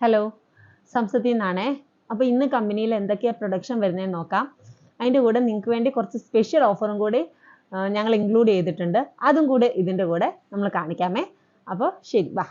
Hello, സംസത്തിൽ നിന്നാണേ. അപ്പോൾ ഇന്ന് കമ്പനിയിൽ എന്തൊക്കെയാണ് പ്രൊഡക്ഷൻ വരുന്നതെന്ന് നോക്കാം. അതിൻ്റെ കൂടെ നിങ്ങൾക്ക് വേണ്ടി കുറച്ച് സ്പെഷ്യൽ ഓഫറും കൂടി ഞങ്ങൾ ഇൻക്ലൂഡ് ചെയ്തിട്ടുണ്ട്. അതും കൂടെ ഇതിൻ്റെ കൂടെ നമ്മൾ കാണിക്കാമേ. അപ്പോൾ ശരി, വാ.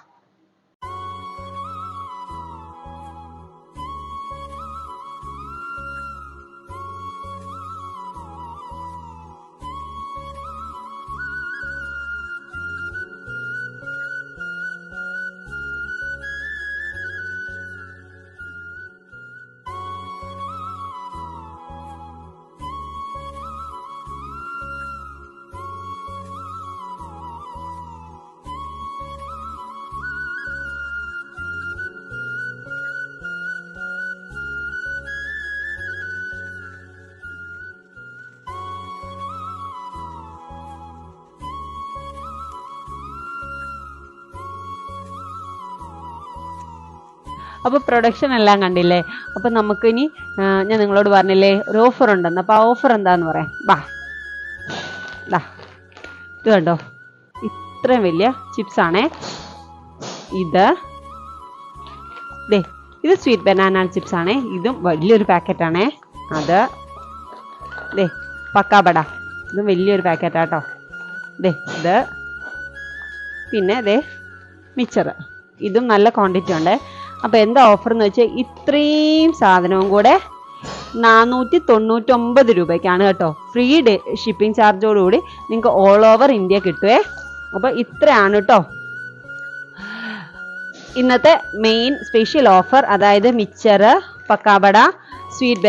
അപ്പോൾ പ്രൊഡക്ഷൻ എല്ലാം കണ്ടില്ലേ. അപ്പം നമുക്കിനി ഞാൻ നിങ്ങളോട് പറഞ്ഞില്ലേ ഒരു ഓഫർ ഉണ്ടെന്ന്. അപ്പോൾ ആ ഓഫർ എന്താന്ന് പറയാം. ഇത് കണ്ടോ, ഇത്രയും വലിയ ചിപ്സ് ആണേ. ഇത് സ്വീറ്റ് ബനാന ചിപ്സ് ആണേ. ഇതും വലിയൊരു പാക്കറ്റ് ആണേ. അത് പക്കാബട, ഇതും വലിയൊരു പാക്കറ്റാട്ടോ. ഇത് പിന്നെ മിച്ചർ, ഇതും നല്ല ക്വാണ്ടിറ്റി ഉണ്ട്. അപ്പോൾ എന്താ ഓഫർ എന്ന് വെച്ചാൽ ഇത്രയും സാധനവും കൂടെ 499 രൂപയ്ക്കാണ് കേട്ടോ. ഫ്രീ ഷിപ്പിംഗ് ചാർജോടുകൂടി നിങ്ങൾക്ക് ഓൾ ഓവർ ഇന്ത്യ കിട്ടുവേ. അപ്പോൾ ഇത്രയാണ് കേട്ടോ ഇന്നത്തെ മെയിൻ സ്പെഷ്യൽ ഓഫർ. അതായത് മിച്ചർ, പക്കാബട, സ്വീറ്റ്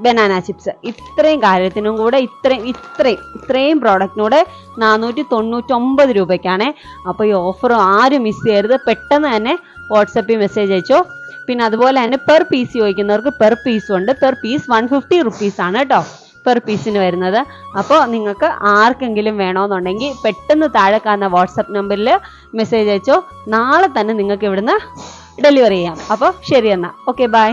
ബനാന ചിപ്സ്, ഇത്രയും കാര്യത്തിനും കൂടെ ഇത്രയും പ്രോഡക്റ്റിനൂടെ 499 രൂപയ്ക്കാണ്. അപ്പോൾ ഈ ഓഫർ ആരും മിസ് ചെയ്യരുത്. പെട്ടെന്ന് തന്നെ വാട്സപ്പിൽ മെസ്സേജ് അയച്ചോ. പിന്നെ അതുപോലെ തന്നെ പെർ പീസ് ചോദിക്കുന്നവർക്ക് പെർ പീസും ഉണ്ട്. പെർ പീസ് 150 റുപ്പീസാണ് കേട്ടോ പെർ പീസിന് വരുന്നത്. അപ്പോൾ നിങ്ങൾക്ക് ആർക്കെങ്കിലും വേണമെന്നുണ്ടെങ്കിൽ പെട്ടെന്ന് താഴെ കാണുന്ന വാട്സപ്പ് നമ്പറിൽ മെസ്സേജ് അയച്ചോ. നാളെ തന്നെ നിങ്ങൾക്ക് ഇവിടുന്ന് ഡെലിവറി ചെയ്യാം. അപ്പോൾ ശരി എന്നാൽ, ഓക്കെ, ബൈ.